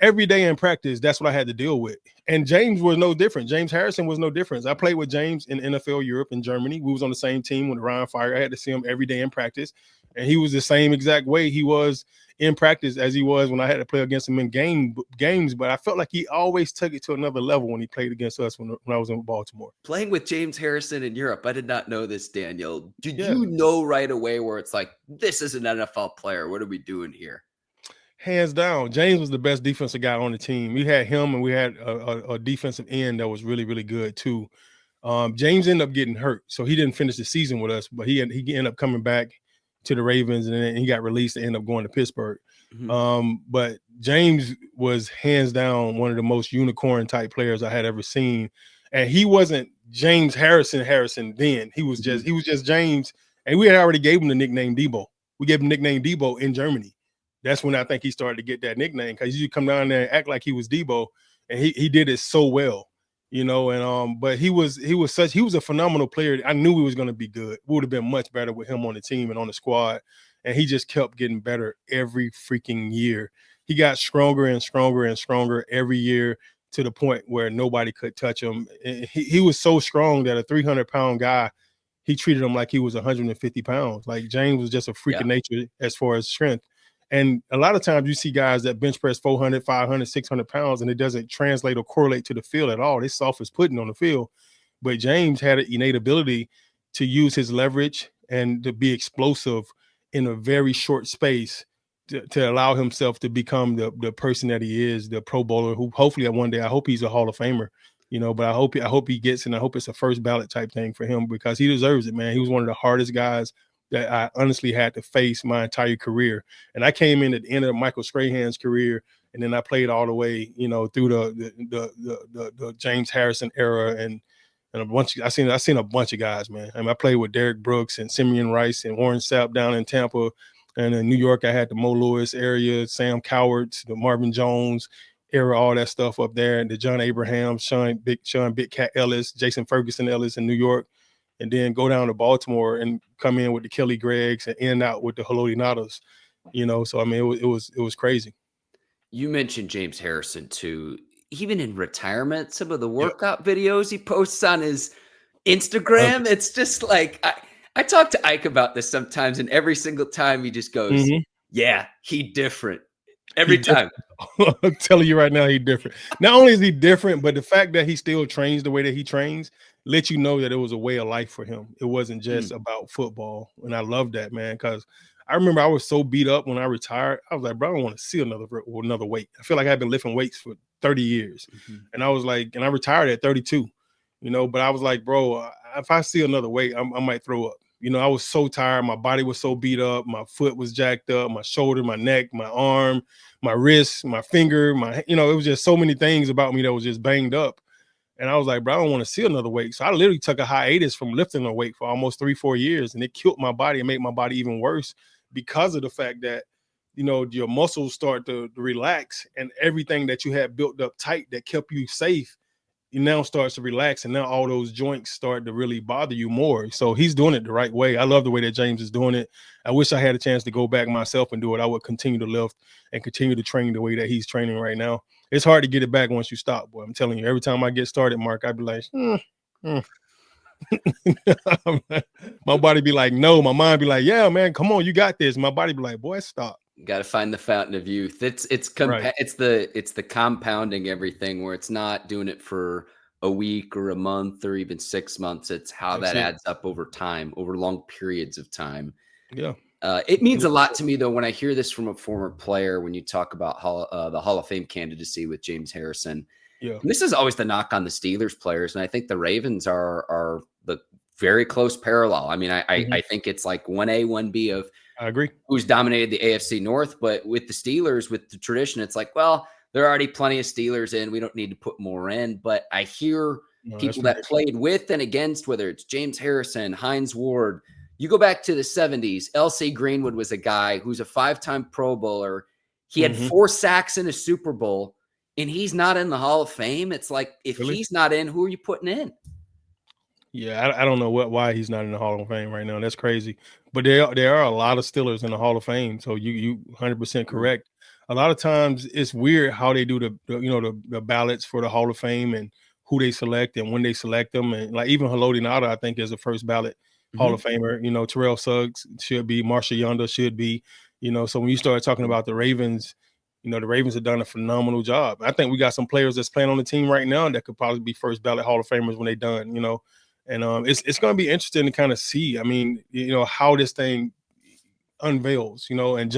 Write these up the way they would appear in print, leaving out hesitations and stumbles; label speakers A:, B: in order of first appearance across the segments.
A: every day in practice, that's what I had to deal with. And James was no different. James Harrison was no different. I played with James in NFL Europe and Germany. We was on the same team with Ryan Fire. I had to see him every day in practice. And he was the same exact way he was in practice as he was when I had to play against him in games. But I felt like he always took it to another level when he played against us when I was in Baltimore.
B: Playing with James Harrison in Europe, I did not know this, Daniel. Did
A: Yeah.
B: you know right away where it's like, this is an NFL player? What are we doing here?
A: Hands down, James was the best defensive guy on the team. We had him, and we had a defensive end that was really, really good too. James ended up getting hurt, so he didn't finish the season with us, but he ended up coming back to the Ravens, and then he got released and ended up going to Pittsburgh. But James was hands down one of the most unicorn type players I had ever seen. And he wasn't James Harrison then. He was just James, and we had already gave him the nickname Debo. We gave him the nickname Debo in Germany. That's when I think he started to get that nickname, because you come down there and act like he was Debo, and he did it so well, and but he was a phenomenal player. I knew he was going to be good. We would have been much better with him on the team and on the squad. And he just kept getting better every freaking year. He got stronger and stronger and stronger every year, to the point where nobody could touch him. He was so strong that a 300-pound guy, he treated him like he was 150 pounds. Like, James was just a freak of nature as far as strength. And a lot of times you see guys that bench press 400, 500, 600 pounds, and it doesn't translate or correlate to the field at all. They're soft as pudding on the field. But James had an innate ability to use his leverage and to be explosive in a very short space to allow himself to become the person that he is, the Pro Bowler, who hopefully one day, I hope he's a Hall of Famer, but I hope he gets, and I hope it's a first ballot type thing for him, because he deserves it, man. He was one of the hardest guys that I honestly had to face my entire career. And I came in at the end of Michael Strahan's career, and then I played all the way, through the James Harrison era, and a bunch. I seen a bunch of guys, man. I played with Derek Brooks and Simeon Rice and Warren Sapp down in Tampa, and in New York I had the Mo Lewis area, Sam Cowards, the Marvin Jones era, all that stuff up there, and the John Abraham, Sean Big Cat Ellis, Jason Ferguson Ellis in New York. And then go down to Baltimore and come in with the Kelly Greggs and end out with the Haloti Nadas, So it was crazy.
B: You mentioned James Harrison too. Even in retirement, some of the workout videos he posts on his Instagram, it's just like, I talk to Ike about this sometimes, and every single time he just goes, "Yeah, he different." Every time.
A: I'm telling you right now, he's different. Not only is he different, but the fact that he still trains the way that he trains let you know that it was a way of life for him. It wasn't just about football. And I love that, man, because I remember I was so beat up when I retired. I was like, bro, I don't want to see another weight. I feel like I've been lifting weights for 30 years. And I was like, and I retired at 32, but I was like, bro, if I see another weight, I might throw up. I was so tired. My body was so beat up. My foot was jacked up, my shoulder, my neck, my arm, my wrist, my finger, it was just so many things about me that was just banged up. And I was like, bro, I don't want to see another weight. So I literally took a hiatus from lifting a weight for almost 3-4 years. And it killed my body and made my body even worse, because of the fact that, your muscles start to relax, and everything that you had built up tight that kept you safe, it now starts to relax, and now all those joints start to really bother you more. So he's doing it the right way. I love the way that James is doing it. I wish I had a chance to go back myself and do it. I would continue to lift and continue to train the way that he's training right now. It's hard to get it back once you stop, boy. I'm telling you, every time I get started, Mark, I'd be like, my body be like, no. My mind be like, yeah, man, come on, you got this. My body be like, boy, stop.
B: You got to find the fountain of youth. It's the compounding everything, where it's not doing it for a week or a month or even 6 months. It's how that adds up over time, over long periods of time.
A: Yeah.
B: It means a lot to me, though, when I hear this from a former player, when you talk about the Hall of Fame candidacy with James Harrison.
A: Yeah.
B: And this is always the knock on the Steelers players. And I think the Ravens are the very close parallel. I mean, I think it's like 1A, 1B of,
A: I agree,
B: who's dominated the AFC North. But with the Steelers, with the tradition, it's like, well, there are already plenty of Steelers in. We don't need to put more in. But I hear people that played with and against, whether it's James Harrison, Hines Ward. You go back to the 70s, L.C. Greenwood was a guy who's a 5-time Pro Bowler. He had 4 sacks in a Super Bowl, and he's not in the Hall of Fame. It's like, if he's not in, who are you putting in?
A: Yeah, I don't know why he's not in the Hall of Fame right now. That's crazy. But there are a lot of Steelers in the Hall of Fame. So you 100% correct. a lot of times it's weird how they do the ballots for the Hall of Fame and who they select and when they select them. And like even Haloti Ngata, I think, is a first ballot Hall of Famer. Terrell Suggs should be, Marshall Yonder should be, so when you start talking about the Ravens, the Ravens have done a phenomenal job. I think we got some players that's playing on the team right now that could probably be first ballot Hall of Famers when they're done, and it's going to be interesting to kind of see, I mean, how this thing unveils, and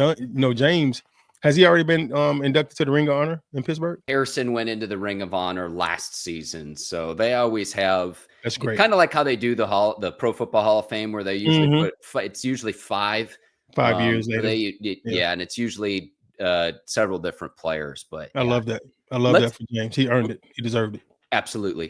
A: James, has he already been inducted to the Ring of Honor in Pittsburgh?
B: Harrison went into the Ring of Honor last season, so they always have.
A: That's great.
B: Kind of like how they do the Pro Football Hall of Fame, where they usually it's usually 5
A: years later.
B: And it's usually several different players. But
A: I love that. I love that for James. He earned it. He deserved it.
B: Absolutely.